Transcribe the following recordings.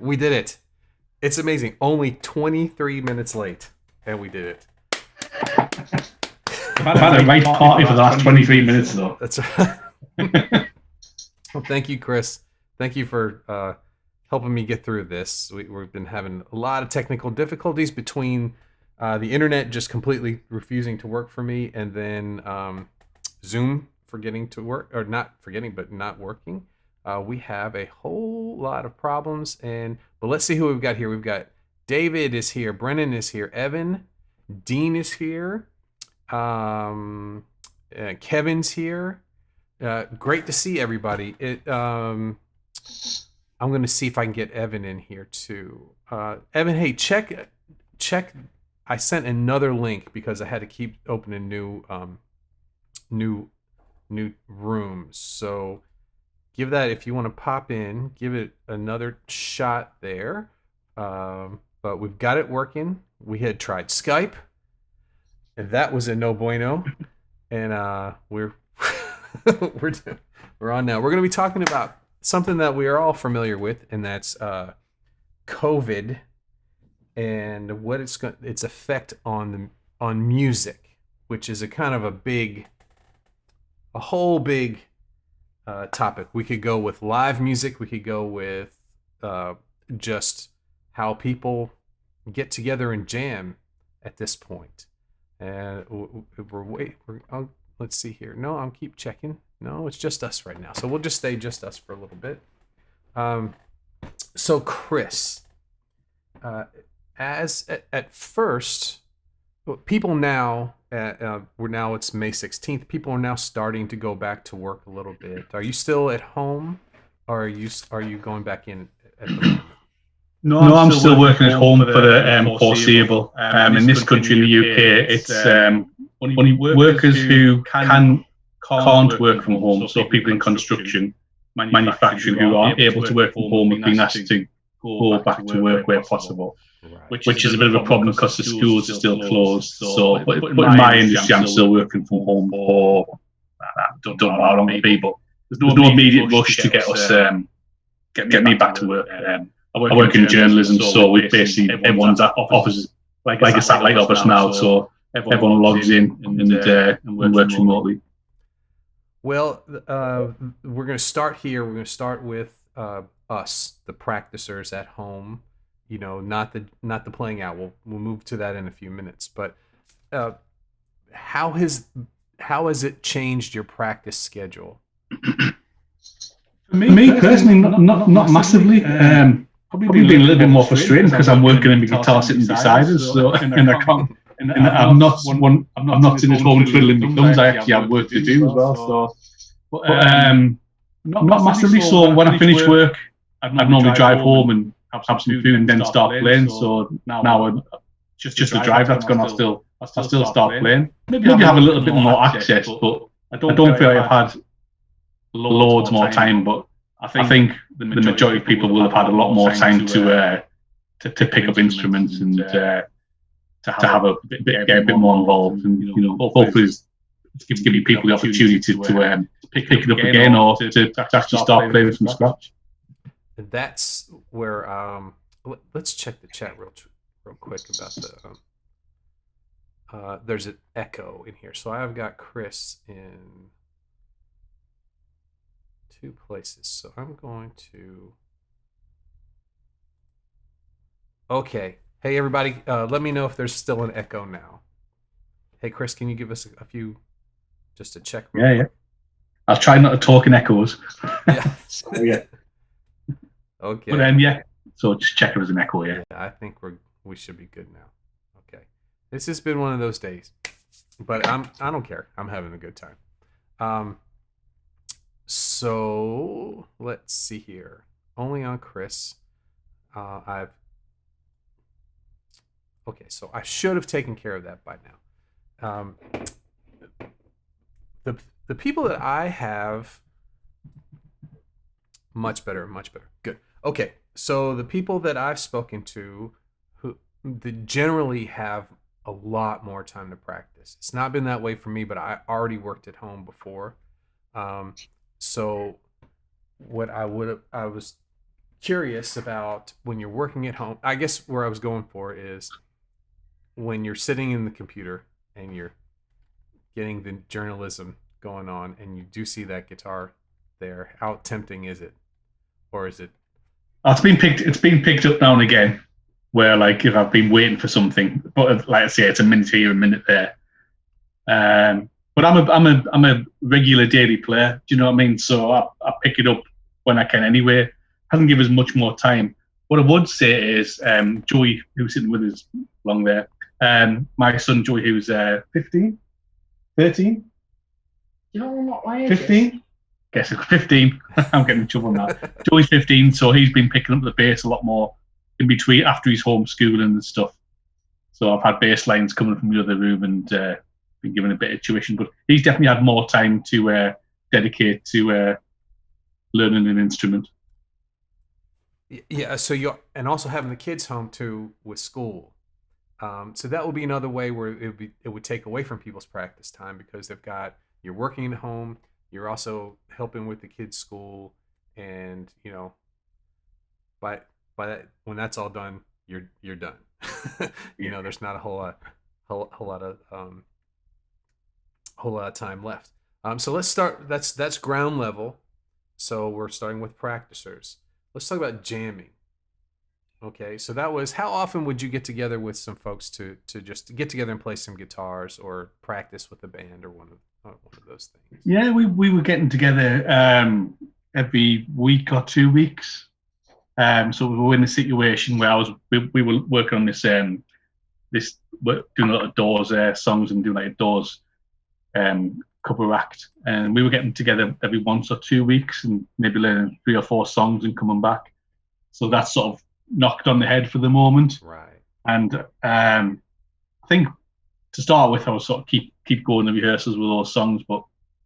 We did it. It's amazing. Only 23 minutes late, and we did it. I've had a right party for the last 23 minutes, though. That's right. Well, thank you, Chris. Thank you for helping me get through this. We've been having a lot of technical difficulties between the internet just completely refusing to work for me, and then Zoom forgetting to work, or not forgetting, but not working. We have a whole lot of problems, but let's see who we've got here. We've got David is here, Brennan is here, Evan, Dean is here, Kevin's here. Great to see everybody. I'm going to see if I can get Evan in here too. Evan, hey, check. I sent another link because I had to keep opening new rooms. So give that, if you want to pop in, give it another shot there. But we've got it working. We had tried Skype, and that was a no bueno. And we're we're on now. We're going to be talking about something that we are all familiar with, and that's COVID and what its effect on music, which is a kind of a whole big topic. We could go with live music. We could go with just how people get together and jam at this point. And let's see here. No, I'll keep checking. No, it's just us right now. So we'll just stay just us for a little bit. So Chris, at first, people now, it's May 16th. People are now starting to go back to work a little bit. Are you still at home, or are you going back in at the moment? No, I'm still working at home for the foreseeable. In this country, in the UK, it's only workers who can't work from home. So people in construction, manufacturing who aren't able to work from home have been asked to go back to work where possible, which is a bit of a problem because the schools are still closed. So, but in my industry, I'm still working from home for I don't know how long it'll be, but there's no immediate rush to get us get me back to work. I work in journalism, so we basically everyone's at offices like a satellite office now, so everyone logs in and works remotely. Well, we're going to start here. We're going to start with us, the practicers at home. You know, not the playing out. We'll move to that in a few minutes. But how has it changed your practice schedule? For me personally, not massively. Probably been a little bit more frustrating because I'm working in the guitar sitting beside us, so and I can't. And I'm not sitting at home twiddling my thumbs. I actually have work to do as well. So, but not massively. So when I finish work, I'd normally drive home and have some food and then start playing. So now just the drive that's gone, I'll still start playing. Maybe have a little bit more access, but I don't feel like I've had loads more time. But I think the majority of people will have had a lot more time to pick up instruments and to have get a bit more involved, and hopefully it's giving people the opportunity to pick it up again or to actually start playing from scratch. That's where let's check the chat real quick about there's an echo in here, so I've got Chris in 2 places, so I'm going to okay. Hey everybody, let me know if there's still an echo now. Hey Chris, can you give us a few just to check? Yeah. I'll try not to talk in echoes. Yeah. Yeah. Okay. But so just check if there's an echo. Yeah. I think we should be good now. Okay. This has been one of those days, but I don't care. I'm having a good time. So let's see here. Only on Chris. Okay, so I should have taken care of that by now. The people that I have, much better. Good. Okay, so the people that I've spoken to, who generally have a lot more time to practice. It's not been that way for me, but I already worked at home before. So what I was curious about when you're working at home. I guess where I was going for is when you're sitting in the computer and you're getting the journalism going on and you do see that guitar there, how tempting is it? Or is it It's been picked up now and again, where like if I've been waiting for something, but like I say, it's a minute here, a minute there. But I'm a regular daily player. Do you know what I mean? So I pick it up when I can anyway. Hasn't given us much more time. What I would say is Joey, who's sitting with us along there, my son Joey, who's 15, 13, You know what my age 15. Guess it's 15. I'm getting in trouble now. Joey's 15, so he's been picking up the bass a lot more in between after his homeschooling and stuff. So I've had bass lines coming from the other room and been given a bit of tuition, but he's definitely had more time to dedicate to learning an instrument. yeah, so you and also having the kids home too with school. So that would be another way where it would take away from people's practice time because they've got you're working at home, you're also helping with the kids' school, and by that when that's all done, you're done. There's not a whole lot of time left. So let's start. That's ground level. So we're starting with practicers. Let's talk about jamming. Okay, so that was how often would you get together with some folks to just get together and play some guitars or practice with a band or one of those things? Yeah, we were getting together every week or 2 weeks. So we were in a situation where we were working on this doing a lot of Doors songs and doing like a Doors cover act, and we were getting together every 1 or 2 weeks and maybe learning 3 or 4 songs and coming back. So that's sort of knocked on the head for the moment. Right. And I think to start with, I was sort of keep going to rehearsals with those songs, but I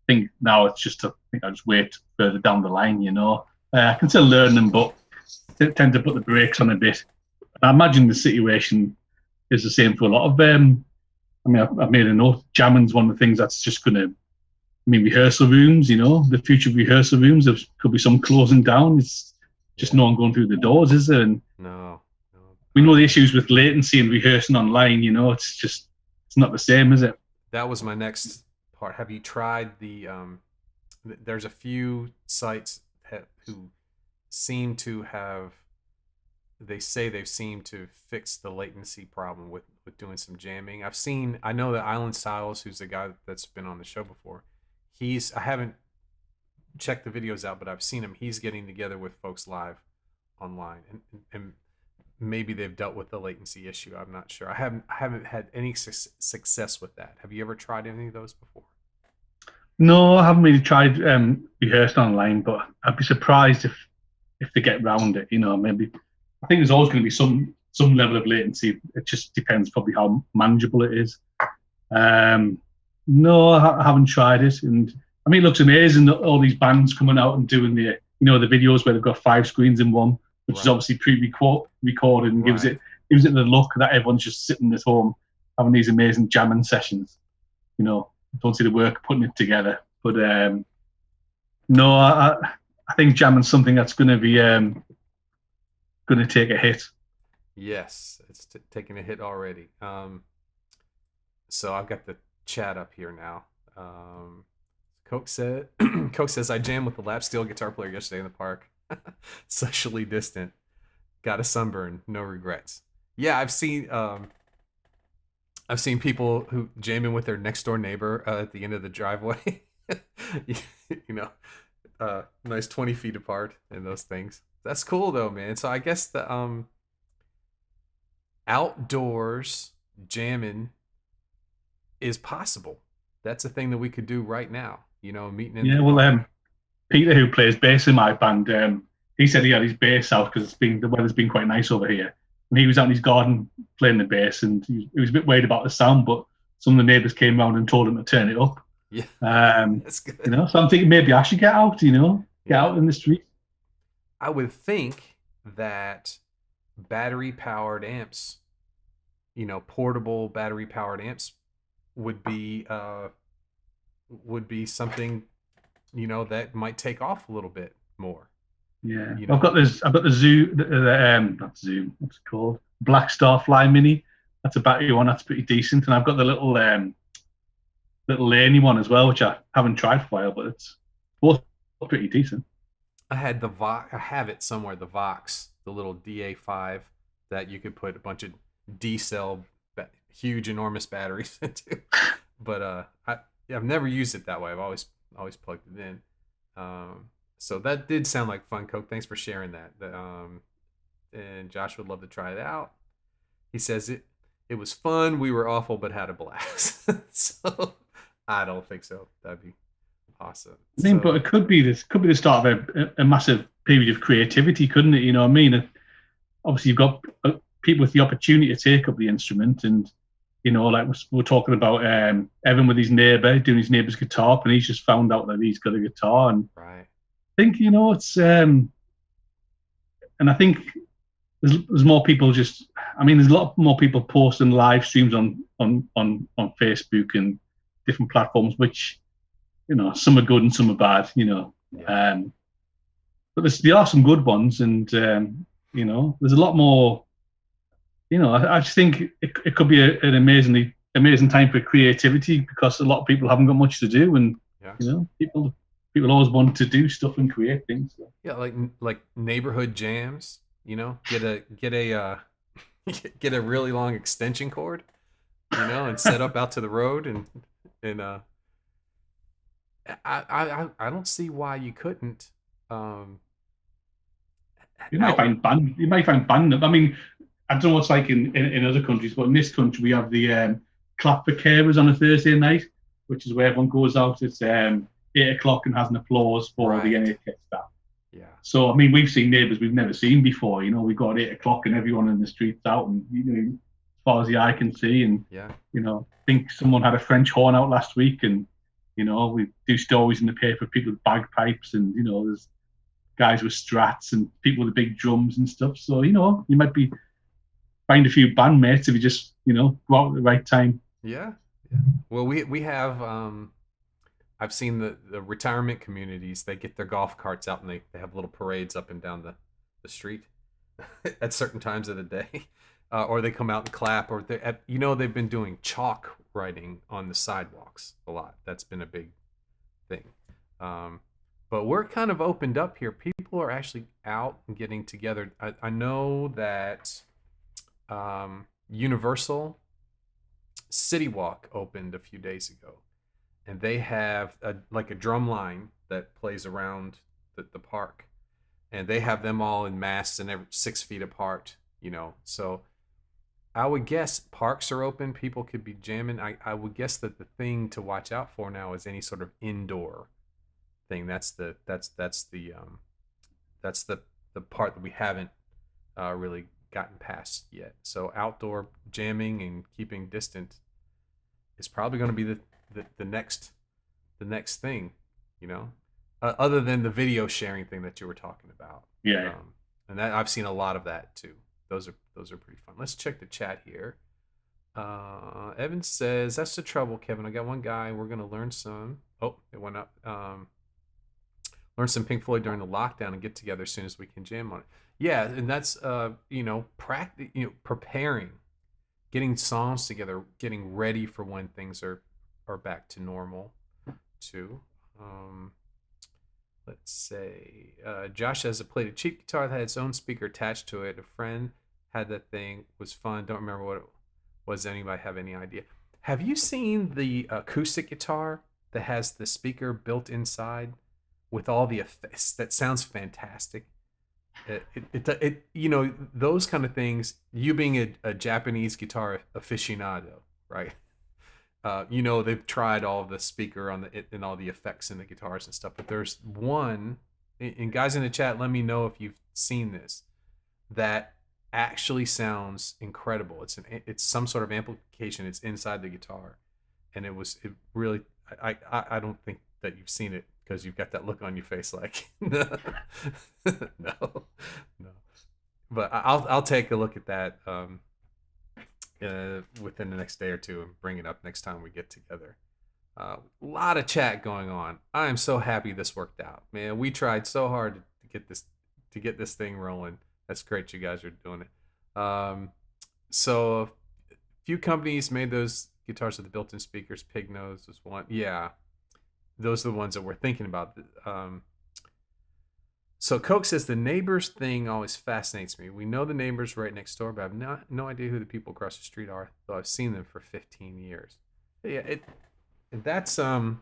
think now it's just I just wait further down the line. I can still learn them, but tend to put the brakes on a bit. I imagine the situation is the same for a lot of I've made a note. Jamming's one of the things that's just going to. Rehearsal rooms. The future of rehearsal rooms. There could be some closing down. It's just no one going through the doors, is there? And no. We know the issues with latency and rehearsing online. It's not the same, is it? That was my next part. Have you tried there's a few sites who seem to have. They say they've seemed to fix the latency problem with doing some jamming. I know that Island Styles, who's the guy that's been on the show before, I haven't checked the videos out, but I've seen him. He's getting together with folks live online, and maybe they've dealt with the latency issue. I'm not sure. I haven't had any success with that. Have you ever tried any of those before? No, I haven't really tried rehearsing online, but I'd be surprised if they get round it. Maybe I think there's always going to be some level of latency. It just depends probably how manageable it is. No, I haven't tried it, and it looks amazing that all these bands coming out and doing the videos where they've got 5 screens in one, which is obviously pre-recorded and gives it the look that everyone's just sitting at home having these amazing jamming sessions. Don't see the work putting it together, but no, I think jamming's something that's going to be going to take a hit. Yes, it's taking a hit already. So I've got the chat up here now. Coke says I jammed with the lap steel guitar player yesterday in the park. Socially distant. Got a sunburn. No regrets. Yeah, I've seen people who jamming with their next door neighbor at the end of the driveway. Nice 20 feet apart and those things. That's cool though, man. So I guess the outdoors jamming is possible. That's a thing that we could do right now. Meeting in. Yeah, well, Peter, who plays bass in my band, he said he had his bass out because the weather's been quite nice over here, and he was out in his garden playing the bass, and he was a bit worried about the sound, but some of the neighbours came round and told him to turn it up. Yeah, that's good. So I'm thinking maybe I should get out. Get out in the street. I would think that battery-powered amps, portable battery-powered amps, would be something that might take off a little bit more. Yeah, You know, I've got the Zoom, not Zoom, what's it called? Black Star Fly Mini. That's a battery one. That's pretty decent. And I've got the little laney one as well, which I haven't tried for a while, but it's both pretty decent. I had the Vox. I have it somewhere. The Vox, the little DA5 that you could put a bunch of D cell, huge, enormous batteries into. But I've never used it that way. I've always plugged it in. So that did sound like fun, Coke. Thanks for sharing that. And Josh would love to try it out. He says it was fun. We were awful, but had a blast. So I don't think so. That'd be awesome. I mean, So, but it could be this could be the start of a massive period of creativity, couldn't it? You know what I mean? Obviously, you've got people with the opportunity to take up the instrument, and like we're talking about Evan with his neighbour doing his neighbour's guitar, and he's just found out that he's got a guitar, and right. I think it's and I think there's more people just. I mean, there's a lot more people posting live streams on Facebook and different platforms, which some are good and some are bad. Yeah. But there are some good ones, and there's a lot more. I just think it could be an amazing time for creativity because a lot of people haven't got much to do, and Yeah. People always want to do stuff and create things. So. Yeah, like neighborhood jams. Get a get a really long extension cord, and set up out to the road, and I don't see why you couldn't. You might find band. You might find band. I mean, I don't know what's like in other countries, but in this country we have the clap for carers on a Thursday night, which is where everyone goes out. It's 8 o'clock and has an applause for the NHS staff. Yeah. So I mean, we've seen neighbours we've never seen before. We've got 8 o'clock and everyone in the streets out, and as far as the eye can see, and I think someone had a French horn out last week, and we do stories in the paper, people with bagpipes, and there's guys with strats and people with the big drums and stuff. So you might find a few bandmates if you just go out at the right time. Yeah. Well, we have I've seen the retirement communities. They get their golf carts out and they have little parades up and down the street at certain times of the day, or they come out and clap, or they've been doing chalk writing on the sidewalks a lot. That's been a big thing. But we're kind of opened up here. People are actually out and getting together. I know that Universal City Walk opened a few days ago, and they have a drum line that plays around the park, and they have them all in masks and 6 feet apart. So I would guess parks are open. People could be jamming. I would guess that the thing to watch out for now is any sort of indoor thing. That's the part that we haven't really gotten past yet. So outdoor jamming and keeping distant is probably going to be the next thing, other than the video sharing thing that you were talking about. Yeah. And that I've seen a lot of that too. Those are pretty fun. Let's check the chat here. Evan says, that's the trouble, Kevin. I got one guy. We're going to learn some. Oh, it went up. Learn some Pink Floyd during the lockdown and get together as soon as we can jam on it. Yeah, and that's preparing, getting songs together, getting ready for when things are back to normal too. Let's say Josh has played a cheap guitar that had its own speaker attached to it. A friend had that thing, was fun. Don't remember what it was. Anybody have any idea? Have you seen the acoustic guitar that has the speaker built inside with all the effects? That sounds fantastic. Those kind of things, you being a Japanese guitar aficionado, right? They've tried all of the speaker and all the effects in the guitars and stuff, but there's one, and guys in the chat, let me know if you've seen this, that actually sounds incredible. It's some sort of amplification. It's inside the guitar, and it really, I don't think that you've seen it because you've got that look on your face like no. But I'll take a look at that within the next day or two and bring it up next time we get together. A lot of chat going on. I am so happy this worked out, man. We tried so hard to get this to get this thing rolling. That's great you guys are doing it. So a few companies made those guitars with the built-in speakers. Pig Nose was one. Yeah, those are the ones that we're thinking about. So Coke says the neighbors thing always fascinates me. We know the neighbors right next door, but I have no idea who the people across the street are, though I've seen them for 15 years. Yeah, that's I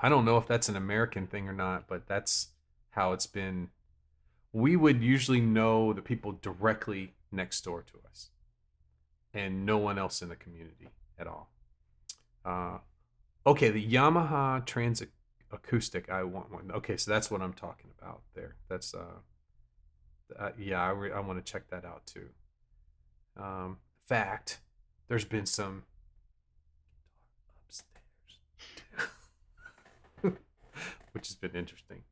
don't know if that's an American thing or not, but that's how it's been. We would usually know the people directly next door to us, and no one else in the community at all. Okay, the Yamaha Trans Acoustic, I want one. Okay, so that's what I'm talking about there. That's yeah, I want to check that out too. Fact, there's been some upstairs, which has been interesting.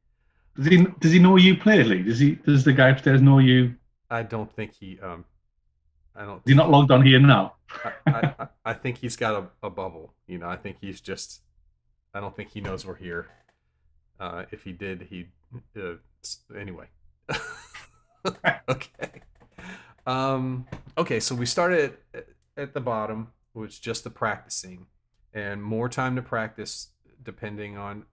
Does he know you play, Lee? Does the guy upstairs know you? I don't think he I don't. Is he not logged on here now? I think he's got a bubble. You know, I think he's just. I don't think he knows we're here. If he did, he anyway. Okay. Okay, so we started at the bottom, which just the practicing, and more time to practice, depending on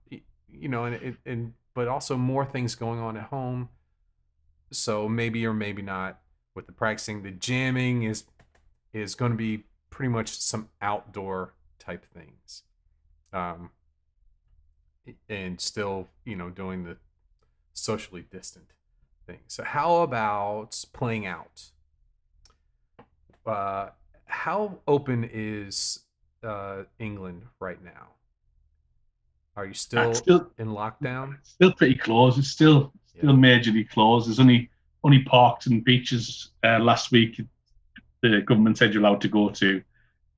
and but also more things going on at home. So maybe or maybe not with the practicing. The jamming is going to be pretty much some outdoor type things. And still, doing the socially distant thing. So how about playing out? How open is England right now? Are you still in lockdown? Still pretty close. It's still majorly closed. There's only parks and beaches. Last week, the government said you're allowed to go to.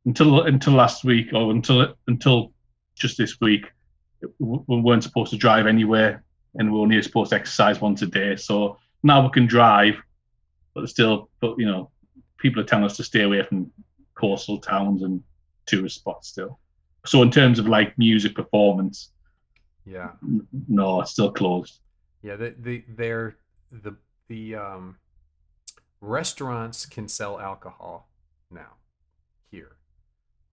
Until last week, or until just this week, we weren't supposed to drive anywhere, and we're only supposed to exercise once a day. So now we can drive, but people are telling us to stay away from coastal towns and tourist spots still. So in terms of like music performance, yeah, no, it's still closed. Yeah, the restaurants can sell alcohol now here,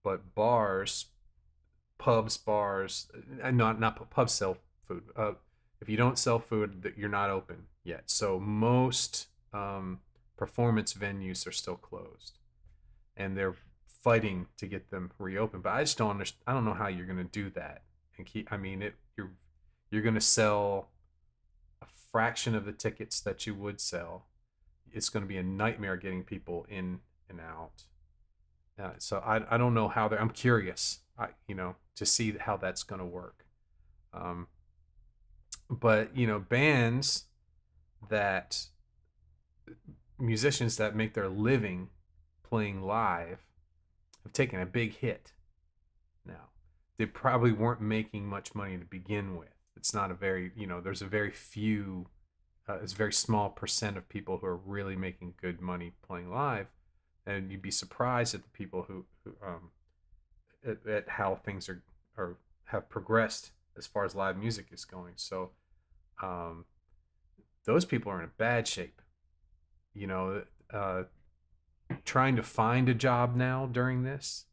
but bars, pubs, bars, not pubs sell food. If you don't sell food, you're not open yet. So most performance venues are still closed, and they're fighting to get them reopened. But I just don't understand. I don't know how you're going to do that and keep. I mean, you're going to sell a fraction of the tickets that you would sell. It's going to be a nightmare getting people in and out. So I don't know how they're. I'm curious, to see how that's going to work. But bands musicians that make their living playing live have taken a big hit now. They probably weren't making much money to begin with. It's not a very, there's a very few, it's a very small percent of people who are really making good money playing live. And you'd be surprised at the people who at how things are have progressed as far as live music is going. So those people are in a bad shape. Trying to find a job now during this,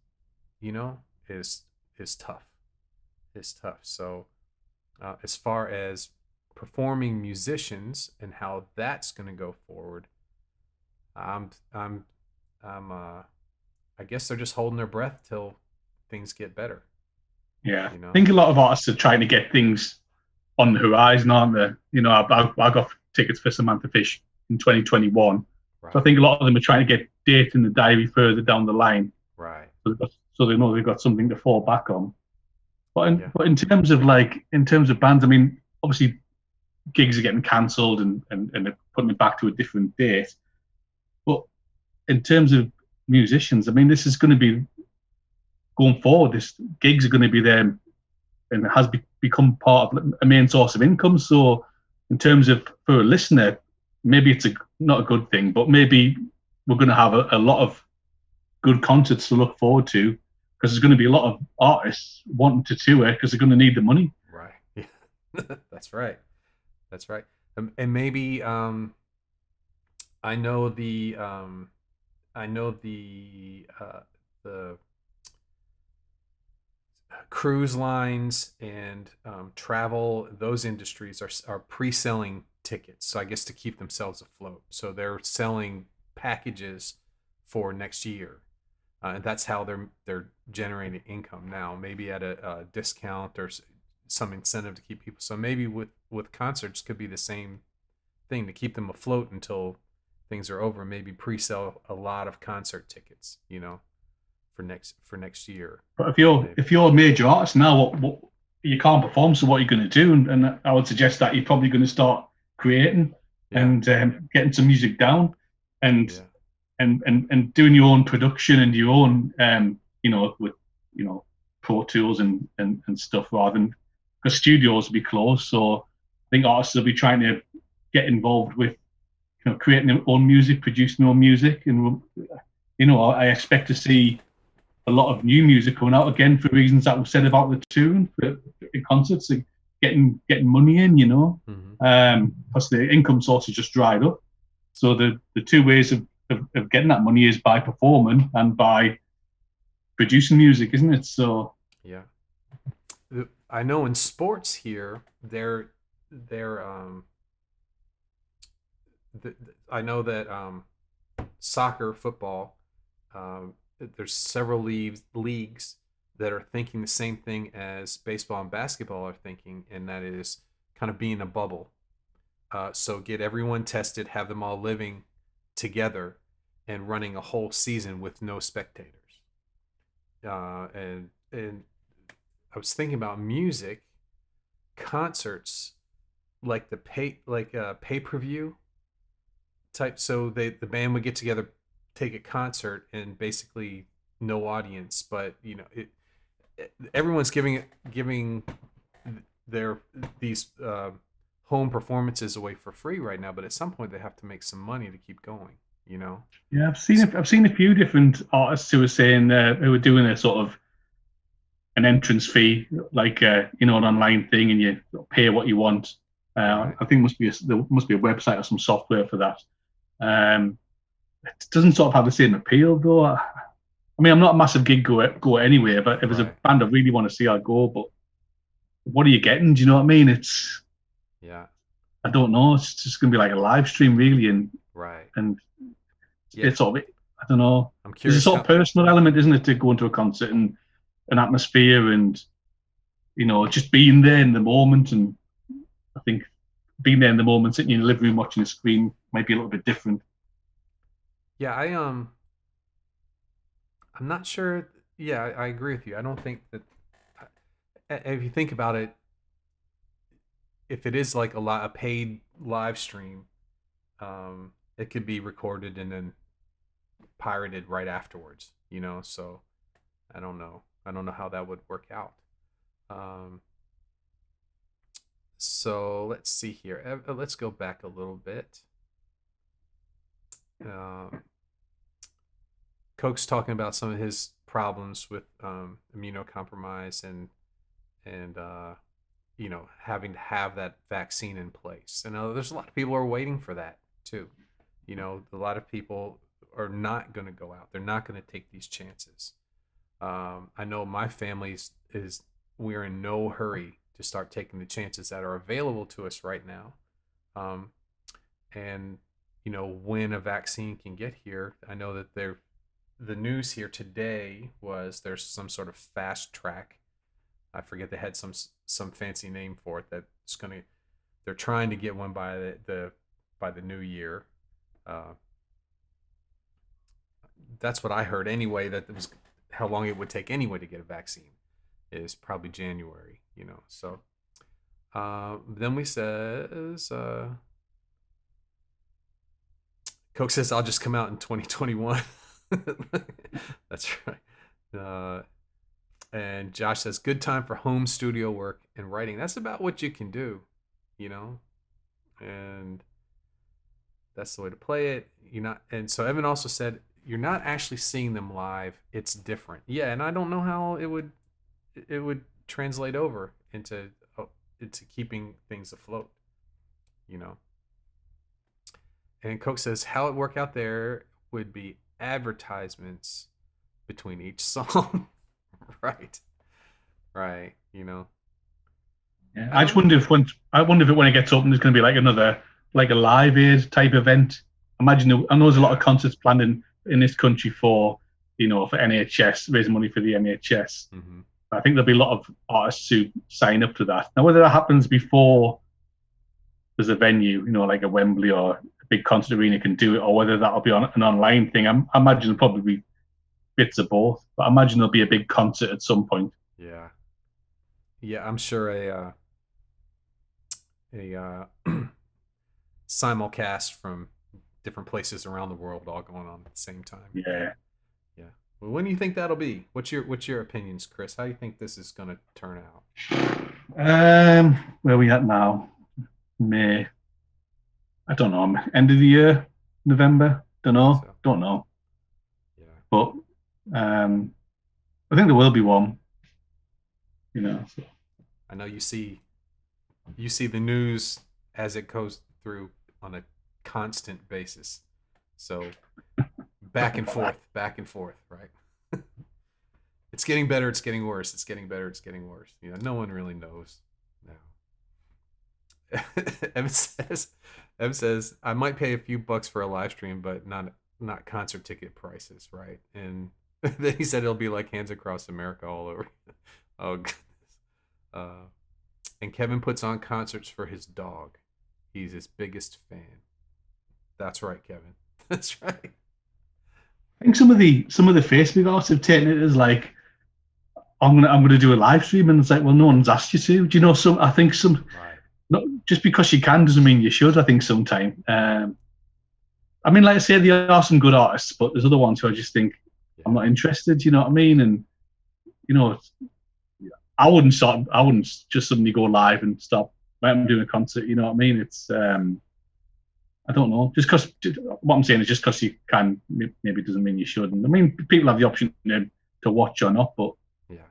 is tough. It's tough. So as far as performing musicians and how that's going to go forward, I guess they're just holding their breath till things get better. Yeah, I think a lot of artists are trying to get things on the horizon, aren't they? I got tickets for Samantha Fish in 2021. Right. So I think a lot of them are trying to get dates in the diary further down the line. Right. So they know they've got something to fall back on. But in terms of bands, I mean, obviously gigs are getting cancelled and they're putting it back to a different date. But in terms of musicians, I mean, this is going to be going forward. This gigs are going to be there, and it has become part of a main source of income. So, in terms of for a listener, maybe it's not a good thing, but maybe we're going to have a lot of good concerts to look forward to, because there's going to be a lot of artists wanting to tour because they're going to need the money. Right. Yeah. That's right. And maybe I know the I know the cruise lines and travel, those industries are pre-selling tickets, so I guess to keep themselves afloat, so they're selling packages for next year, and that's how they're generating income now, maybe at a discount or some incentive to keep people. So maybe with concerts could be the same thing, to keep them afloat until things are over, maybe pre-sell a lot of concert tickets, for next year, But if maybe. you're a major artist now, what you can't perform, so what are you going to do? And I would suggest that you're probably going to start creating Yeah, and getting some music down, and yeah, and doing your own production and your own with Pro Tools and stuff, rather than, because studios will be closed. So I think artists will be trying to get involved with creating their own music, producing their own music, and I expect to see a lot of new music coming out again for reasons that were said about the tune for in concerts, like getting money in, hmm, because the income source has just dried up. So the two ways of getting that money is by performing and by producing music, isn't it? So yeah. I know in sports here, they're I know that soccer, football, um, there's several leagues that are thinking the same thing as baseball and basketball are thinking, and that is kind of being a bubble. So get everyone tested, have them all living together, and running a whole season with no spectators. And I was thinking about music concerts, like pay per view type. So the band would get together, take a concert, and basically no audience, but everyone's giving their these home performances away for free right now. But at some point, they have to make some money to keep going. You know. yeah, I've seen a few different artists who are saying who are doing a sort of an entrance fee, like an online thing, and you pay what you want. Right. I think there must be a website or some software for that. Um, it doesn't sort of have the same appeal, though. I mean, I'm not a massive gig goer anyway, but if there's a Right. band I really want to see, I'll go. But what are you getting? Do you know what I mean? Yeah. I don't know. It's just going to be like a live stream, really, Right. and Yeah. it's sort of, I don't know. I'm There's a curious sort of how. personal element, isn't it, to go into a concert and an atmosphere and just being there in the moment. And I think being there in the moment, sitting in your living room watching a screen might be a little bit different. Yeah. I'm not sure. Yeah, I agree with you. I don't think that. If you think about it, if it is like a paid live stream, it could be recorded and then pirated right afterwards. So I don't know. I don't know how that would work out. Um, so let's see here. Let's go back a little bit. Um, Coke's talking about some of his problems with immunocompromise and having to have that vaccine in place. And there's a lot of people who are waiting for that too. A lot of people are not going to go out. They're not going to take these chances. I know my family's is we're in no hurry to start taking the chances that are available to us right now. Um, and when a vaccine can get here, I know that the news here today was there's some sort of fast track. I forget, they had some fancy name for it that's gonna. They're trying to get one by the new year. Uh, that's what I heard anyway. That it was how long it would take anyway to get a vaccine is probably January. So then we says Coke says I'll just come out in 2021. That's right. And Josh says, good time for home studio work and writing. That's about what you can do, you know? And that's the way to play it. You're not, and so Evan also said, you're not actually seeing them live. It's different. Yeah, and I don't know how it would translate over into keeping things afloat, you know. And Coke says how it work out there would be advertisements between each song. Right. Right. You know. Yeah. I just wonder if when it gets open, there's going to be like another like a Live Aid type event. Imagine I know there's a lot of concerts planned in this country for for NHS, raising money for the NHS. Mm-hmm. I think there'll be a lot of artists who sign up to that. Now, whether that happens before there's a venue, like a Wembley or a big concert arena can do it, or whether that'll be on an online thing, I imagine it'll probably be bits of both. But I imagine there'll be a big concert at some point. Yeah. Yeah, I'm sure a simulcast from different places around the world all going on at the same time. Yeah. Yeah. Well, when do you think that'll be? What's your opinions, Chris? How do you think this is going to turn out? Where are we at now? May. I don't know. End of the year, November. Don't know. So, don't know. yeah. But I think there will be one. So. I know you see the news as it goes through on a constant basis. So back and forth, right? It's getting better, it's getting worse, it's getting better, it's getting worse. No one really knows now. Evan says, I might pay a few bucks for a live stream, but not concert ticket prices, right? And then he said it'll be like Hands Across America all over. Oh, goodness. And Kevin puts on concerts for his dog. He's his biggest fan. That's right, Kevin. That's right. I think some of the Facebook artists have taken it as like, I'm gonna do a live stream, and it's like, well, no one's asked you to. Do you know some? I think some. Right. Not just because you can doesn't mean you should. I think sometime. I mean, like I say, there are some good artists, but there's other ones who I just think I'm not interested. You know what I mean? And I wouldn't just suddenly go live and stop. Like I'm doing a concert. You know what I mean? It's I don't know. Just because what I'm saying is just because you can, maybe doesn't mean you shouldn't. I mean, people have the option to watch or not, but yeah,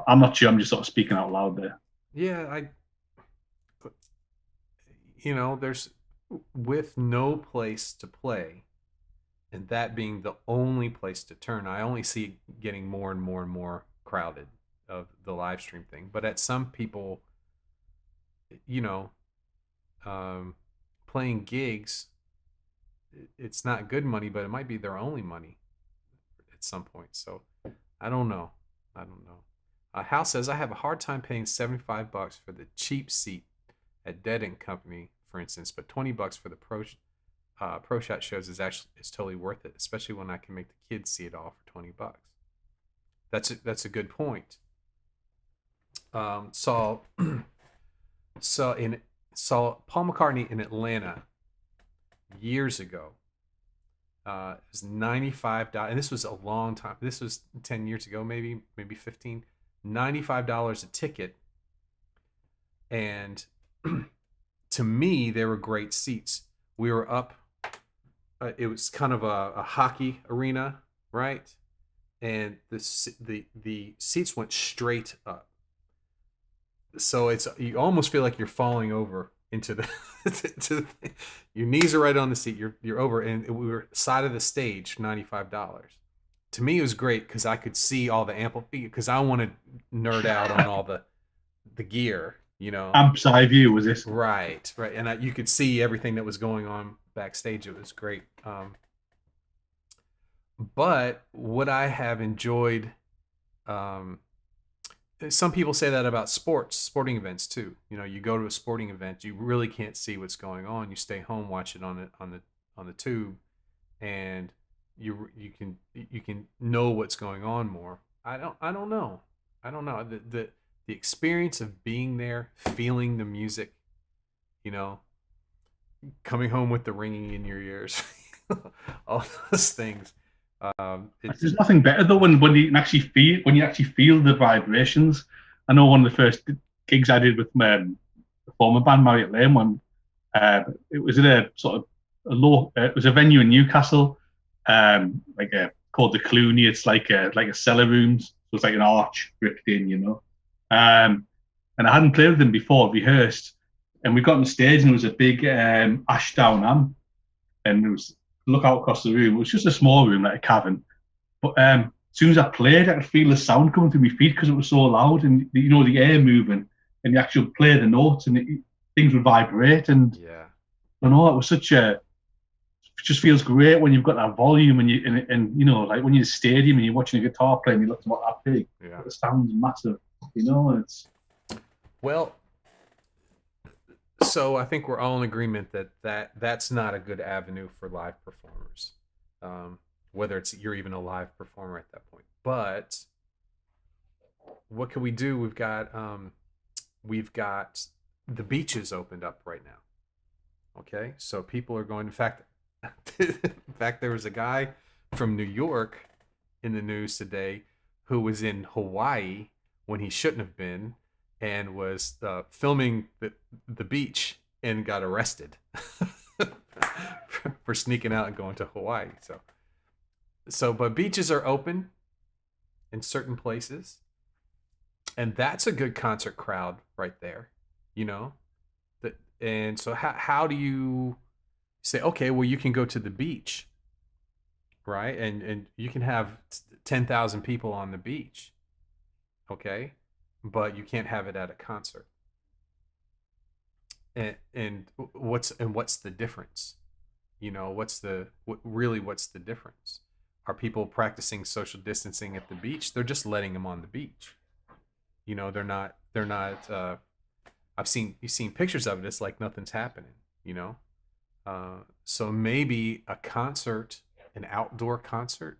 I'm not sure. I'm just sort of speaking out loud there. Yeah, there's with no place to play, and that being the only place to turn. I only see it getting more and more and more crowded of the live stream thing. But at some people, playing gigs, it's not good money, but it might be their only money at some point. So I don't know. Hal says, I have a hard time paying $75 for the cheap seat at Dead Ink Company, for instance, but $20 for the Pro Shot shows is totally worth it, especially when I can make the kids see it all for $20. That's a good point. Saw Paul McCartney in Atlanta years ago. It was $95, and this was a long time. This was 10 years ago, maybe 15. $95 a ticket, and to me, they were great seats. We were up. It was kind of a hockey arena, right? And the seats went straight up. So you almost feel like you're falling over into the your knees are right on the seat. You're over, and we were side of the stage, $95. To me, it was great because I could see all the because I want to nerd out on all the gear, Amp's eye view was this? Right, and you could see everything that was going on backstage. It was great. But what I have enjoyed, some people say that about sporting events too. You go to a sporting event, you really can't see what's going on. You stay home, watch it on the tube, and you can know what's going on more. I don't know. The experience of being there, feeling the music, coming home with the ringing in your ears, all those things. There's nothing better though when you actually feel the vibrations. I know one of the first gigs I did with my former band Marriott Lane, when it was at a sort of it was a venue in Newcastle, called the Clooney. It's like a cellar rooms, so it's like an arch bricked in, and I hadn't played with them before, rehearsed. and we got on the stage and there was a big Ashdown amp, and there was look out across the room. It was just a small room, like a cavern. But as soon as I played, I could feel the sound coming through my feet because it was so loud, and the air moving, and you actually play the notes, and things would vibrate. And Yeah. I know it was such a. It just feels great when you've got that volume, and like when you're in a stadium and you're watching a guitar player and you look about that big, Yeah. the sound's massive. It's Well, so I think we're all in agreement that's not a good avenue for live performers, whether it's you're even a live performer at that point. But what can we do? We've got the beaches opened up right now. Okay, so people are going. In fact, there was a guy from New York in the news today who was in Hawaii when he shouldn't have been, and was filming the beach and got arrested for sneaking out and going to Hawaii. But beaches are open in certain places, and that's a good concert crowd right there. You know, and so how do you say, okay, well, you can go to the beach, right? And you can have 10,000 people on the beach, okay, but you can't have it at a concert. And what's the difference? What's the difference? Are people practicing social distancing at the beach? They're just letting them on the beach. They're not. You've seen pictures of it. It's like nothing's happening. So maybe a concert, an outdoor concert,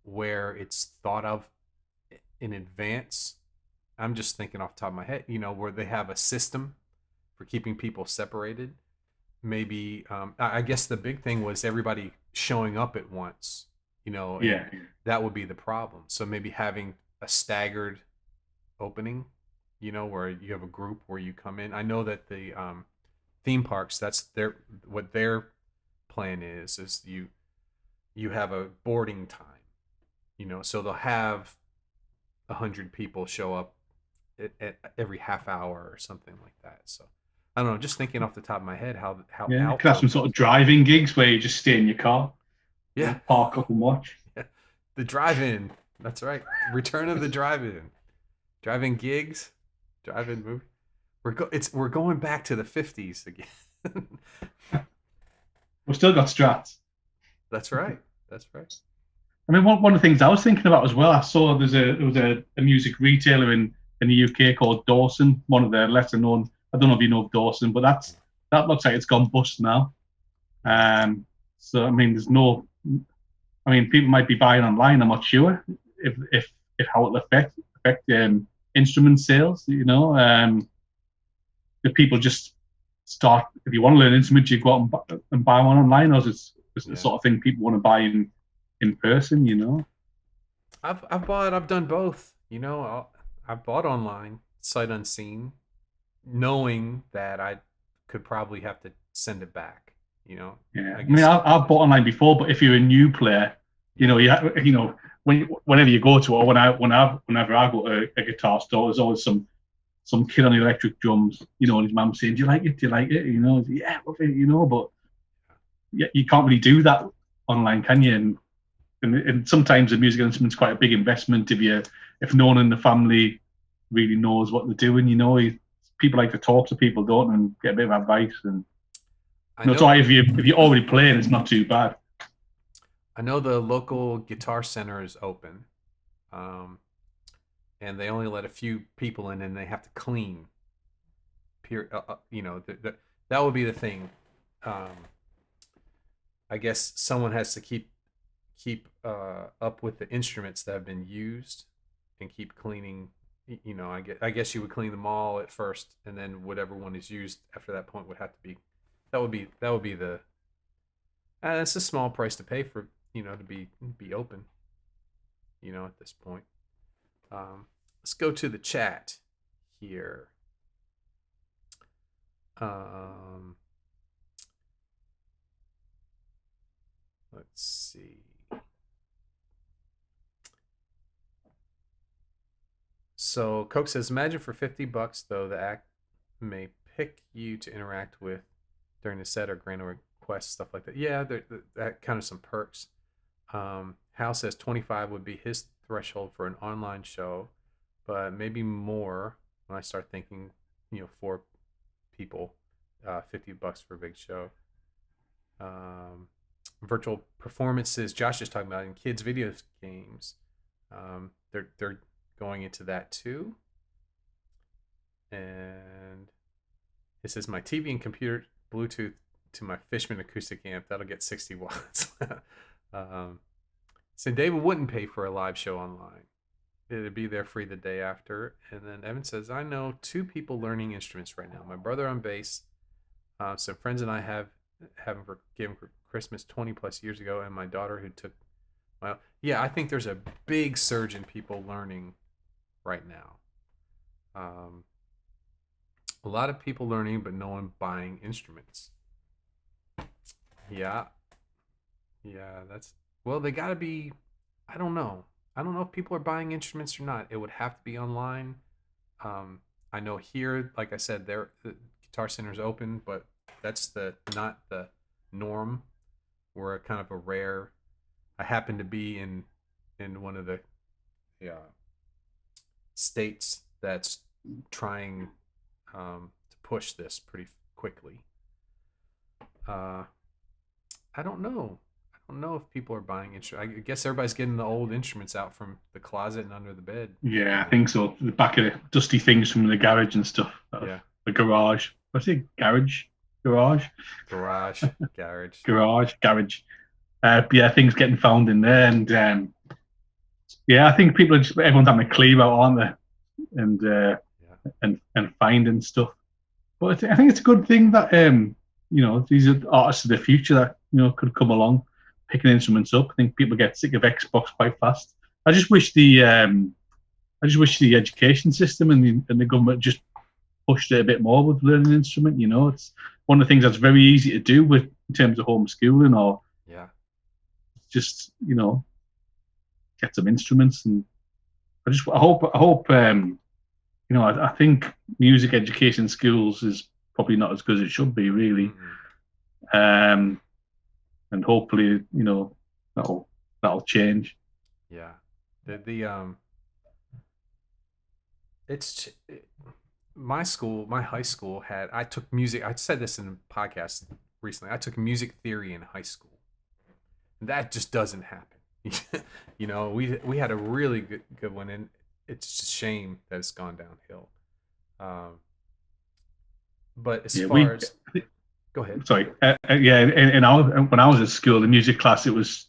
where it's thought of in advance. I'm just thinking off the top of my head, where they have a system for keeping people separated. Maybe I guess the big thing was everybody showing up at once. yeah. That would be the problem. So maybe having a staggered opening, where you have a group where you come in. I know that the theme parks, that's what their plan is you have a boarding time, so they'll have 100 people show up at every half hour or something like that. So I don't know, just thinking off the top of my head how Yeah, could have some sort of driving gigs where you just stay in your car, yeah, park up and watch. yeah. The drive-in, that's right, return of the drive-in gigs, drive-in movie. We're going back to the 50s again. We've still got Strats. That's right. I mean, one of the things I was thinking about as well, I saw there was a music retailer in the UK called Dawson, one of the lesser known. I don't know if you know of Dawson, but that looks like it's gone bust now. So I mean, people might be buying online. I'm not sure if how it'll affect instrument sales. The people just start, if you want to learn an instrument, you go out and buy one online, or is it the sort of thing people want to buy in person? I've done both. I've bought online, sight unseen, knowing that I could probably have to send it back. Yeah, I mean, I've bought online before, but if you're a new player, whenever you go to it, or whenever I go to a guitar store, there's always some kid on the electric drums, and his mum saying, "Do you like it? Do you like it?" Yeah, but yeah, you can't really do that online, can you? And sometimes a musical instrument's quite a big investment. If no one in the family really knows what they're doing, people like to talk to people, don't, and get a bit of advice. And it's all right if you're already playing, it's not too bad. I know the local guitar center is open, and they only let a few people in, and they have to clean. That would be the thing. I guess someone has to keep up with the instruments that have been used and keep cleaning. I guess you would clean them all at first, and then whatever one is used after that point would have to be. That would be the. It's a small price to pay for to be open. At this point. Let's go to the chat here. Let's see. So Coke says, imagine for $50 though the act may pick you to interact with during the set or grant a request, stuff like that. Yeah, that kind of some perks. Hal says 25 would be his threshold for an online show, but maybe more when I start thinking, 4 people, $50 for a big show. Virtual performances, Josh is talking about in kids' video games. They're going into that too. And it says my TV and computer Bluetooth to my Fishman acoustic amp. That'll get 60 watts. So David wouldn't pay for a live show online. It'd be there free the day after. And then Evan says, I know 2 people learning instruments right now. My brother on bass, some friends and I haven't given for Christmas 20 plus years ago, and my daughter who took I think there's a big surge in people learning right now. A lot of people learning, but no one buying instruments. Yeah, they got to be. I don't know if people are buying instruments or not. It would have to be online. I know here, like I said, the Guitar Center's open, but that's not the norm. We're kind of a rare. I happen to be in one of the states that's trying to push this pretty quickly. I don't know. I don't know if people are buying instruments. I guess everybody's getting the old instruments out from the closet and under the bed. Yeah, I think so. The back of the dusty things from the garage and stuff. Yeah. The garage. What's it? Garage? Garage? Garage. Garage. Garage. Garage. Things getting found in there. And I think people are everyone's having a cleave out, aren't they? And finding stuff. But I think it's a good thing that, these are artists of the future that, could come along, picking instruments up. I think people get sick of Xbox quite fast. I just wish the education system and the government just pushed it a bit more with learning an instrument. It's one of the things that's very easy to do in terms of homeschooling or just, get some instruments. And I hope I think music education in schools is probably not as good as it should be, really. Mm-hmm. And hopefully, that'll change. Yeah. My high school I took music. I said this in a podcast recently. I took music theory in high school. That just doesn't happen. We had a really good one, and it's just a shame that it's gone downhill. But as far as go ahead. Sorry. When I was at school, the music class, I can't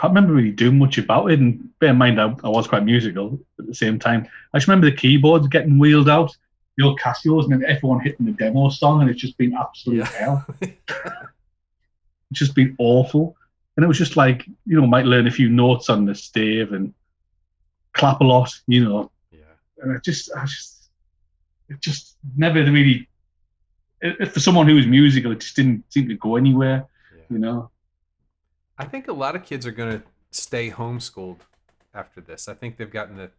remember really doing much about it. And bear in mind, I was quite musical at the same time. I just remember the keyboards getting wheeled out, the old Casios, and then everyone hitting the demo song, and it's just been absolute hell. It's just been awful. And it was just like, might learn a few notes on the stave and clap a lot, Yeah. And it just never really. For someone who was musical, it just didn't seem to go anywhere, I think a lot of kids are going to stay homeschooled after this. I think they've gotten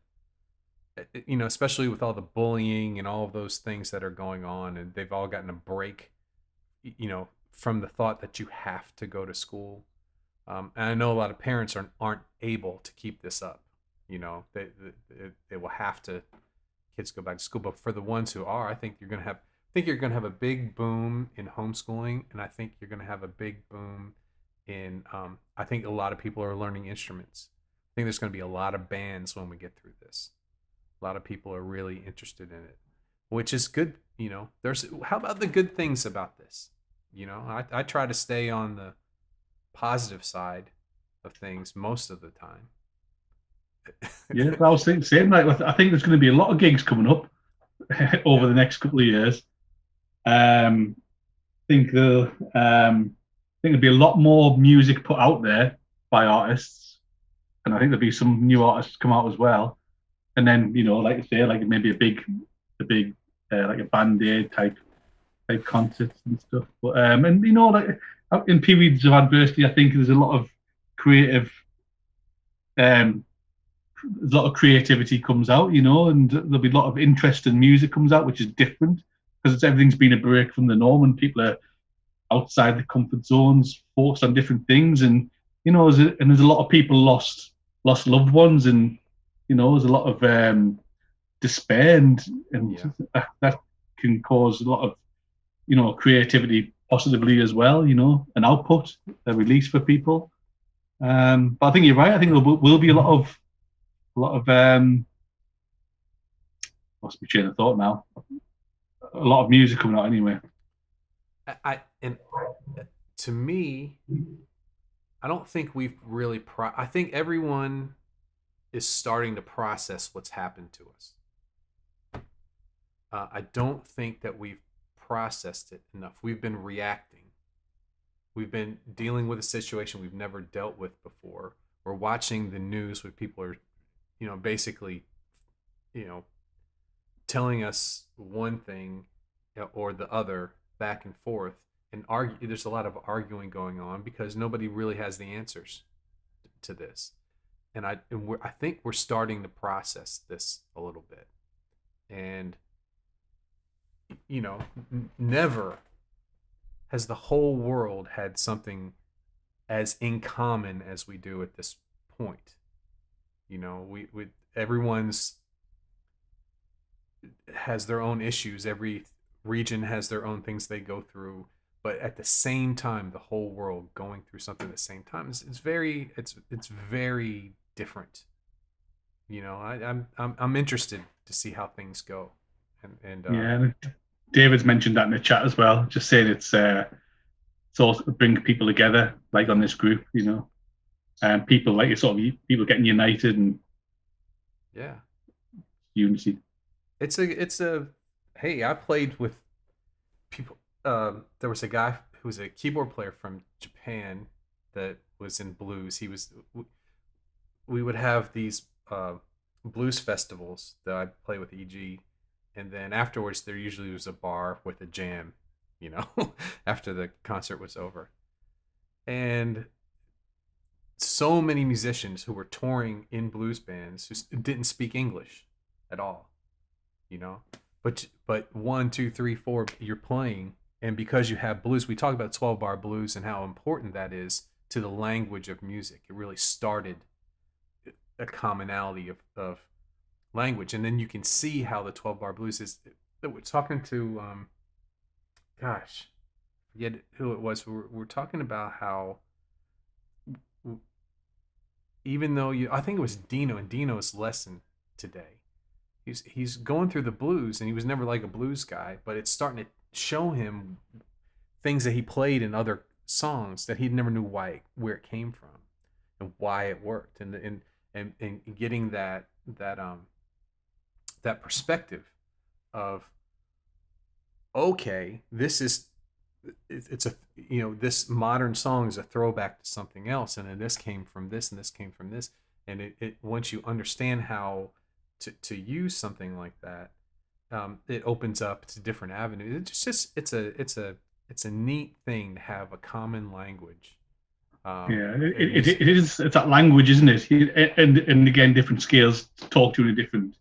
especially with all the bullying and all of those things that are going on, and they've all gotten a break, from the thought that you have to go to school. And I know a lot of parents aren't able to keep this up. They will have to, kids go back to school. But for the ones who are, I think you're going to have a big boom in homeschooling, and I think you're going to have a big boom in. I think a lot of people are learning instruments. I think there's going to be a lot of bands when we get through this. A lot of people are really interested in it, which is good. How about the good things about this? I try to stay on the positive side of things most of the time. Yeah, I was thinking same. I think there's going to be a lot of gigs coming up over the next couple of years. I think there'll be a lot more music put out there by artists, and I think there'll be some new artists come out as well. And then like you say, like maybe a big like a Band-Aid type concerts and stuff. But like in periods of adversity, I think there's a lot of creative. A lot of creativity comes out, and there'll be a lot of interest in music comes out, which is different because everything's been a break from the norm, and people are outside the comfort zones, focused on different things, and there's a lot of people lost loved ones, and there's a lot of despair, and that can cause a lot of creativity possibly as well, an output, a release for people. But I think you're right. I think there will be a lot of lost my train of thought now. A lot of music coming out anyway. And to me, I don't think we've really. I think everyone is starting to process what's happened to us. I don't think that we've processed it enough. We've been reacting. We've been dealing with a situation we've never dealt with before. We're watching the news where people are, basically, telling us one thing or the other back and forth, and argue. There's a lot of arguing going on because nobody really has the answers to this, and I think we're starting to process this a little bit, and never has the whole world had something as in common as we do at this point. We everyone's has their own issues. Every region has their own things they go through, but at the same time, the whole world going through something at the same time it's very different. I'm interested to see how things go. And David's mentioned that in the chat as well, just saying it's also bring people together, like on this group, and people like people getting united and unity. It's a hey, I played with people. There was a guy who was a keyboard player from Japan that was in blues. We would have these blues festivals that I'd play with EG, and then afterwards there usually was a bar with a jam, after the concert was over. And so many musicians who were touring in blues bands who didn't speak English at all, but 1, 2, 3, 4 you're playing, and because you have blues, we talk about 12-bar blues and how important that is to the language of music. It really started a commonality of language, and then you can see how the 12-bar blues is. We're talking to forget who it was. We're talking about how, even though I think it was Dino, and Dino's lesson today, he's going through the blues, and he was never like a blues guy, but it's starting to show him things that he played in other songs that he never knew where it came from and why it worked, and getting that perspective of, okay, it's a this modern song is a throwback to something else, and then this came from this, and this came from this, and it once you understand how to use something like that, it opens up to different avenues. It's a neat thing to have a common language. It is. It's that language, isn't it? And again, different scales talk to in a different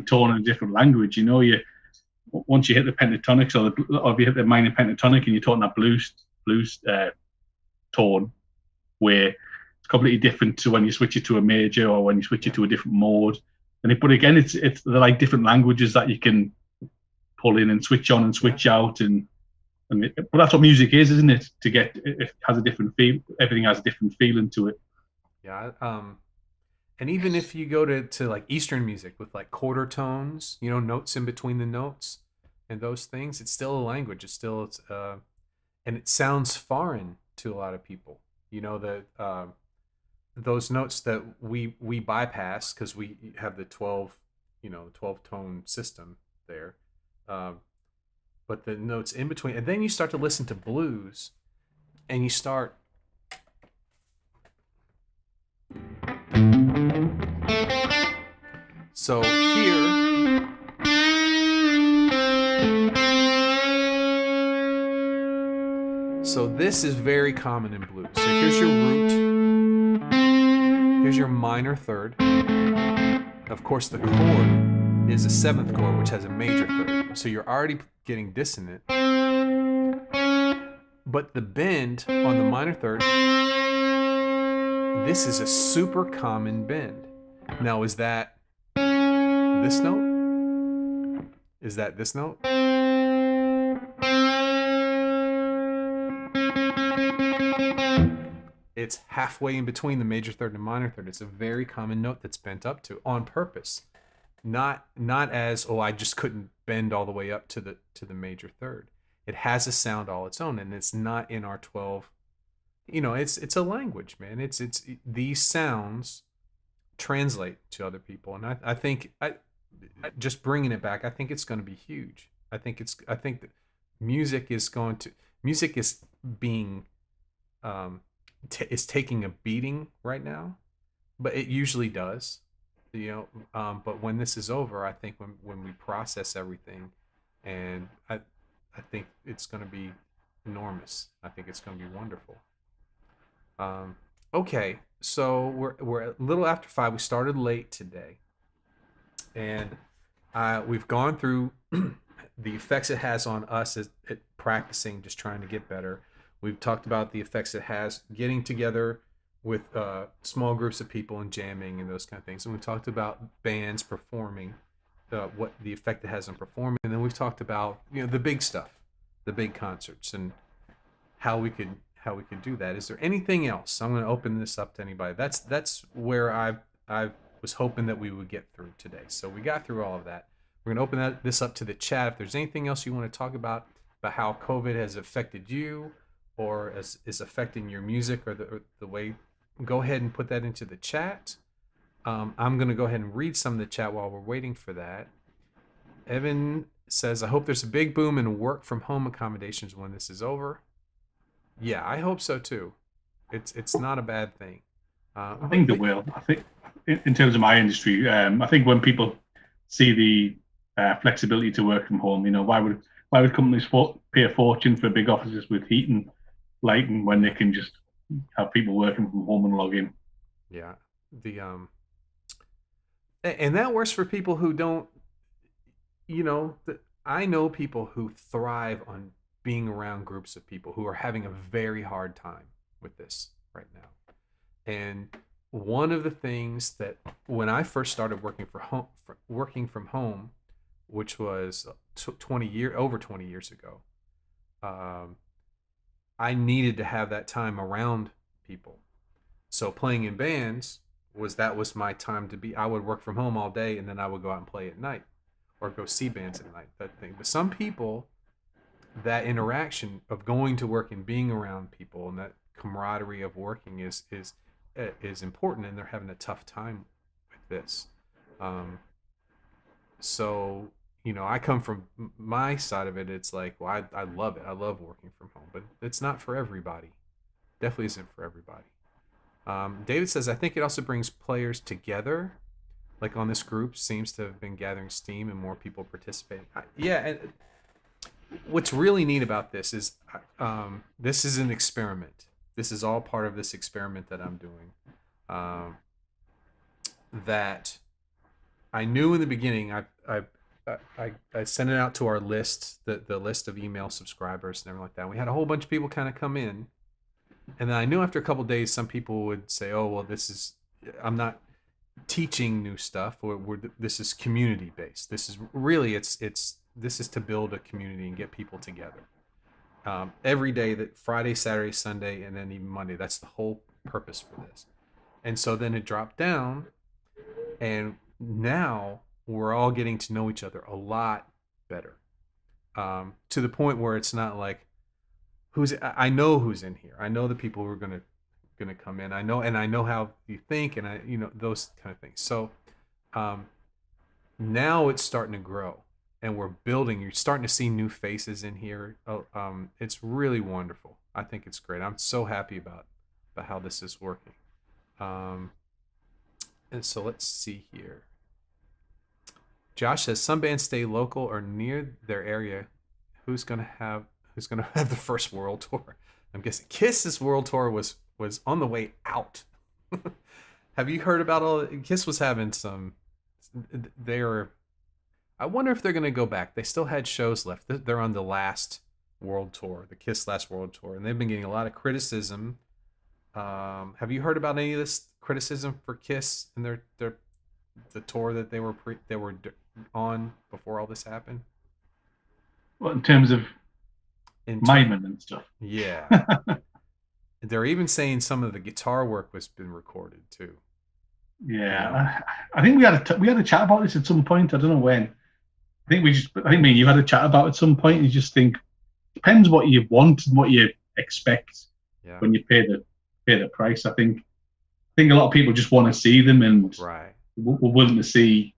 tone and a different language. Once you hit the pentatonics or if you hit the minor pentatonic and you're talking that blues tone, where it's completely different to when you switch it to a major or when you switch it to a different mode. But again, it's they're like different languages that you can pull in and switch on and switch out, but that's what music is, isn't it? It has a different feel. Everything has a different feeling to it. Yeah. And even if you go to like Eastern music with like quarter tones, notes in between the notes and those things, it's still a language. And it sounds foreign to a lot of people. Those notes that we bypass because we have the 12 tone system there. But the notes in between, and then you start to listen to blues, and you start. So here, this is very common in blues. So here's your root, here's your minor third. Of course, the chord is a 7th chord, which has a major third. So you're already getting dissonant. But the bend on the minor third, this is a super common bend. Now, is that this note? Is that this note? It's halfway in between the major third and minor third. It's a very common note that's bent up to on purpose. Not as, oh, I just couldn't bend all the way up to the major third. It has a sound all its own, and it's not in our 12. It's a language, man. It's these sounds translate to other people, and I think just bringing it back, I think it's going to be huge. I think that music is being is taking a beating right now, but it usually does. But when this is over, I think when we process everything, and I think it's going to be enormous. I think it's going to be wonderful. Okay, so we're a little after 5. We started late today, and we've gone through the effects it has on us at practicing, just trying to get better. We've talked about the effects it has getting together with small groups of people and jamming and those kind of things. And we've talked about bands performing, what the effect it has on performing. And then we've talked about the big stuff, the big concerts, and how we could do that. Is there anything else? I'm going to open this up to anybody. That's where I was hoping that we would get through today. So we got through all of that. We're going to open this up to the chat. If there's anything else you want to talk about how COVID has affected you, or is affecting your music, or the way, go ahead and put that into the chat. I'm going to go ahead and read some of the chat while we're waiting for that. Evan says, I hope there's a big boom in work from home accommodations when this is over. Yeah, I hope so too. It's not a bad thing. I think there will. I think in terms of my industry, I think when people see the flexibility to work from home, why would companies pay a fortune for big offices with heat and lighting when they can just have people working from home and log in? Yeah, and that works for people who don't. I know people who thrive on being around groups of people who are having a very hard time with this right now. And one of the things that when I first started working from home, which was over 20 years ago, I needed to have that time around people. So playing in bands was my time to be. I would work from home all day, and then I would go out and play at night, or go see bands at night. That thing. But some people, that interaction of going to work and being around people and that camaraderie of working is important, and they're having a tough time with this. So I come from my side of it. It's like, well, I love it. I love working from home, but it's not for everybody. Definitely isn't for everybody. David says, I think it also brings players together. Like on this group seems to have been gathering steam and more people participating. And what's really neat about this is this is an experiment. This is all part of this experiment that I'm doing. That I knew in the beginning. I sent it out to our list, the list of email subscribers and everything like that. We had a whole bunch of people kind of come in, and then I knew after a couple of days, some people would say, "Oh, well, I'm not teaching new stuff, or this is community based. This is really this is to build a community and get people together every day, that Friday, Saturday, Sunday, and then even Monday. That's the whole purpose for this." And so then it dropped down, and now we're all getting to know each other a lot better, to the point where it's not like I know who's in here. I know the people who are gonna come in. I know how you think, and those kind of things. So now it's starting to grow, and we're building. You're starting to see new faces in here. It's really wonderful. I think it's great. I'm so happy about how this is working. And so let's see here. Josh says, some bands stay local or near their area. Who's gonna have the first world tour? I'm guessing Kiss's world tour was on the way out. Have you heard about all? Kiss was having some. I wonder if they're going to go back. They still had shows left. They're on the last world tour, the Kiss last world tour, and they've been getting a lot of criticism. Have you heard about any of this criticism for Kiss and their the tour that they were on before all this happened? Well, in terms of In miming and stuff. Yeah. They're even saying some of the guitar work was been recorded too. Yeah, I think we had a chat about this at some point. I don't know when. I think me and you had a chat about it at some point. And you just think depends what you want and what you expect when you pay the price. I think a lot of people just want to see them and Right. we're willing to see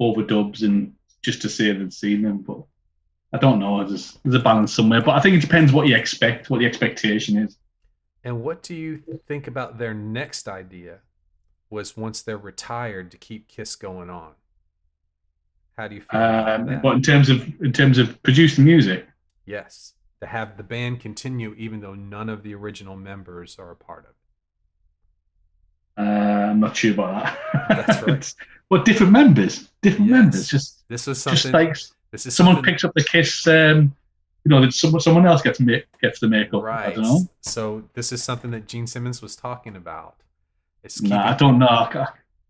overdubs and just to say they've seen them. But I don't know. There's a balance somewhere. But I think it depends what you expect, what the expectation is. And what do you think about their next idea? Was once they're retired to keep Kiss going on. How do you feel about that? But in terms of producing music, yes, to have the band continue even though none of the original members are a part of it. I'm not sure about that. That's right. But different members. Just this was something. Just like this is someone picks up the Kiss. That someone else gets the makeup. Right. I don't know. So this is something that Gene Simmons was talking about. I don't know.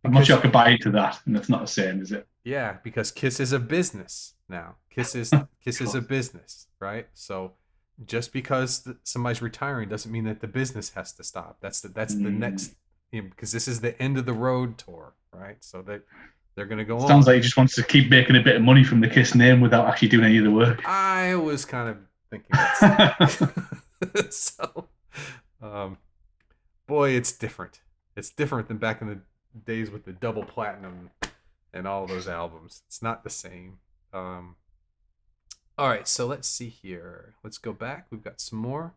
I'm not sure I could buy into that, and it's not the same, is it? Yeah, because Kiss is a business now. Kiss is a business, right? So just because somebody's retiring doesn't mean that the business has to stop. That's the next, because this is the end of the road tour, right? So they're going to go on. Sounds like he just wants to keep making a bit of money from the Kiss name without actually doing any of the work. I was kind of thinking that. So, boy, it's different. It's different than back in the days with the double platinum and all those albums. It's not the same. All right, so let's see here. Let's go back. We've got some more.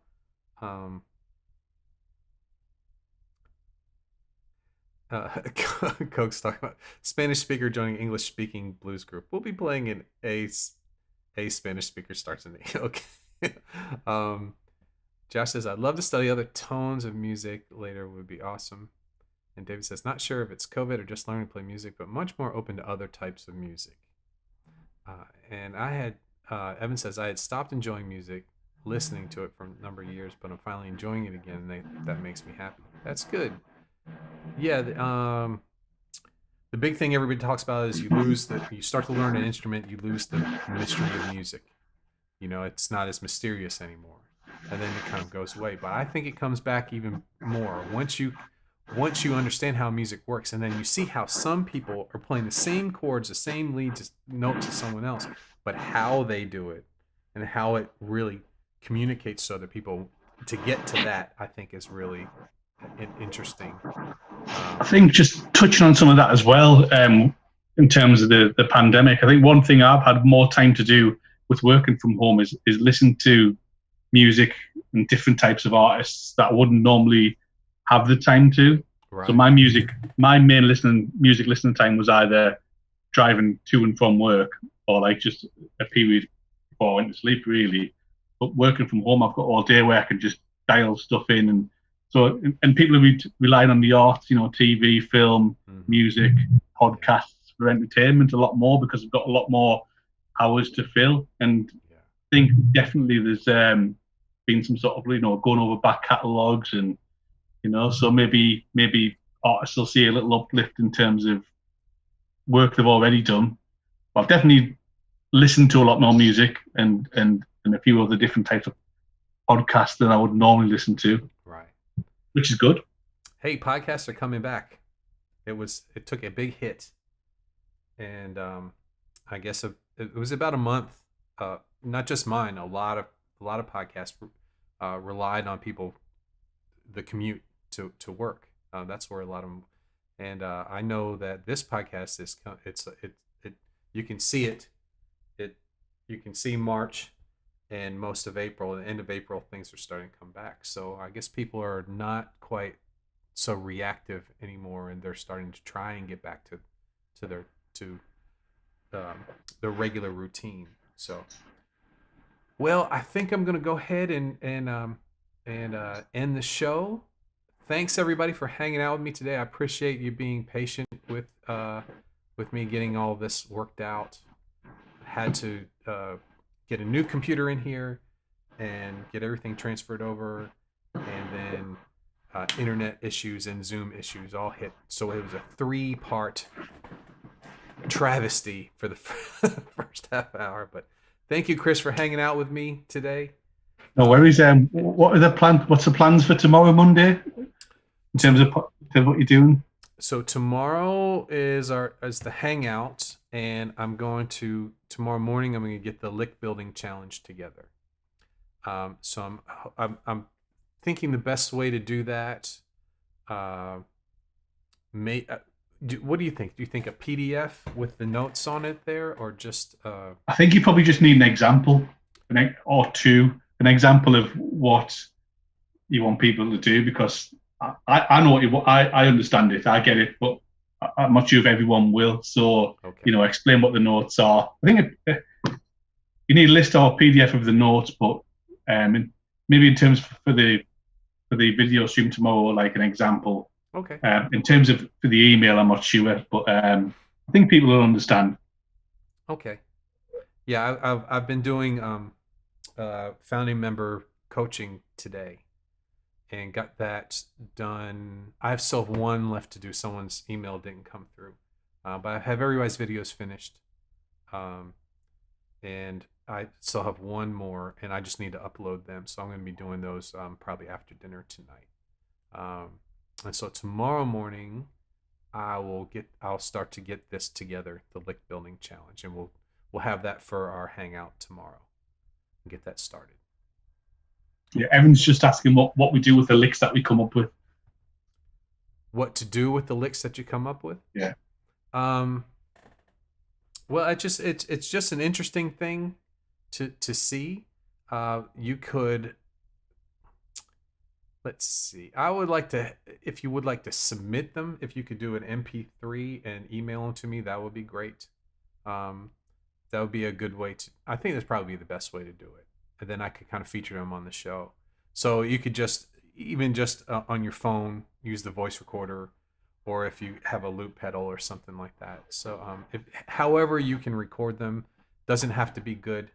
Coke's talking about Spanish speaker joining English speaking blues group. We'll be playing in a Spanish speaker starts in the okay. Josh says, I'd love to study other tones of music later, would be awesome. And David says, not sure if it's COVID or just learning to play music, but much more open to other types of music. And I had, Evan says, I had stopped enjoying music, listening to it for a number of years, but I'm finally enjoying it again, and that makes me happy. That's good. Yeah, the big thing everybody talks about is you start to learn an instrument, you lose the mystery of music. It's not as mysterious anymore, and then it kind of goes away. But I think it comes back even more once you understand how music works, and then you see how some people are playing the same chords, the same leads, notes as someone else, but how they do it and how it really communicates to other people to get to that, I think is really interesting. I think just touching on some of that as well, in terms of the pandemic, I think one thing I've had more time to do with working from home is listen to music and different types of artists that I wouldn't normally have the time to. Right. So my main music listening time was either driving to and from work or like just a period before I went to sleep, really. But working from home, I've got all day where I can just dial stuff in, and people are relying on the arts, TV, film, music, podcasts for entertainment a lot more because we've got a lot more hours to fill. And I think definitely there's been some sort of going over back catalogues and so maybe artists will see a little uplift in terms of work they've already done. But I've definitely listened to a lot more music and a few other different types of podcasts than I would normally listen to. Right. Which is good. Hey, podcasts are coming back. It took a big hit, and I guess it was about a month. Not just mine. A lot of podcasts relied on people, the commute to work. That's where a lot of them. And I know that this podcast is you can see it. You can see March and most of April, the end of April, things are starting to come back. So I guess people are not quite so reactive anymore, and they're starting to try and get back to their regular routine. So, well, I think I'm gonna go ahead and end the show. Thanks everybody for hanging out with me today. I appreciate you being patient with me getting all this worked out. had to get a new computer in here and get everything transferred over, and then internet issues and Zoom issues all hit. So it was a 3-part travesty for the first half hour. But thank you, Chris, for hanging out with me today. No worries. What are the plans? What's the plans for tomorrow, Monday, in terms of what you're doing? So tomorrow is the hangout, and tomorrow morning I'm going to get the Lick Building Challenge together. So I'm thinking the best way to do that. What do you think? Do you think a PDF with the notes on it there, or just? I think you probably just need an example, or two, an example of what you want people to do, because I know I understand it, I get it, but I'm not sure if everyone will. So okay. Explain what the notes are. I think you need a list or a PDF of the notes, but maybe in terms for the video stream tomorrow, like an example. Okay. In terms of for the email, I'm not sure, but I think people will understand. Okay. Yeah, I've been doing founding member coaching today, and got that done. I still have one left to do. Someone's email didn't come through, but I have everybody's videos finished, and I still have one more, and I just need to upload them. So I'm going to be doing those probably after dinner tonight. And so tomorrow morning, I'll start to get this together, the Lick Building Challenge, and we'll have that for our hangout tomorrow and get that started. Yeah, Evan's just asking what we do with the licks that we come up with. What to do with the licks that you come up with? Yeah. Well, it's just an interesting thing to see. You could, let's see. I would like to, if you would like to submit them, if you could do an MP3 and email them to me, that would be great. That would be a good way to. I think that's probably the best way to do it. And then I could kind of feature them on the show. So you could just on your phone use the voice recorder, or if you have a loop pedal or something like that. So however you can record them, doesn't have to be good.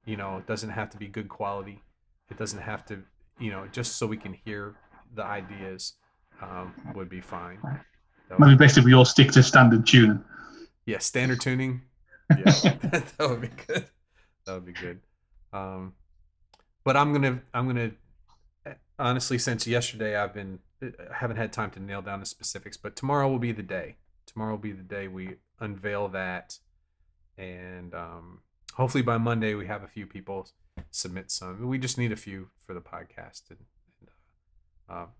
It doesn't have to be good quality. It doesn't have to, just so we can hear the ideas would be fine. Maybe best if we all stick to standard tuning. Yeah, standard tuning. Yeah, that would be good. That would be good. But I'm gonna honestly, since yesterday I haven't had time to nail down the specifics, but tomorrow will be the day. Tomorrow will be the day we unveil that, and hopefully by Monday we have a few people submit some. We just need a few for the podcast, and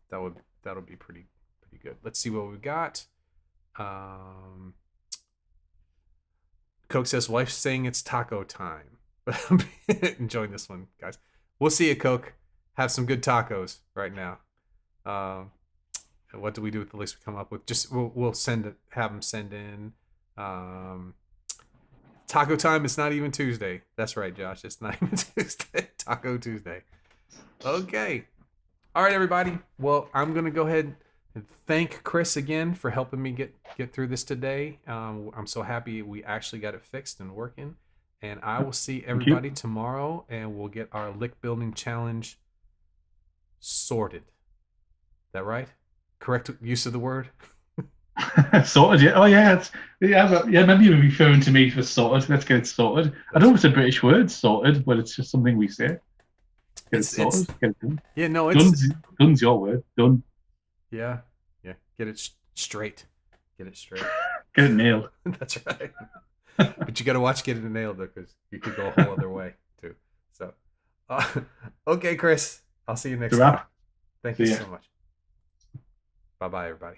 that'll be pretty good. Let's see what we got. Coke says, "Wife's saying it's taco time." But I'm enjoying this one, guys. We'll see you, Coke. Have some good tacos right now. What do we do with the list we come up with? Just we'll have them send in. Taco time. It's not even Tuesday. That's right, Josh. It's not even Tuesday. Taco Tuesday. Okay. All right, everybody. Well, I'm gonna go ahead and thank Chris again for helping me get through this today. I'm so happy we actually got it fixed and working. And I will see everybody tomorrow, and we'll get our Lick Building Challenge sorted. That right? Correct use of the word? Sorted, yeah. Oh, yeah. Maybe you're referring to me for sorted. Let's get it sorted. I don't know if it's a British word, sorted, but it's just something we say. Get it sorted. Get it done. Yeah, no, it's... Done's your word. Done. Yeah. Get it straight. Get it straight. Get it nailed. That's right. But you got to watch Get It Nailed, because you could go a whole other way too. So, okay, Chris, I'll see you next time. Thank you so much. Bye-bye, everybody.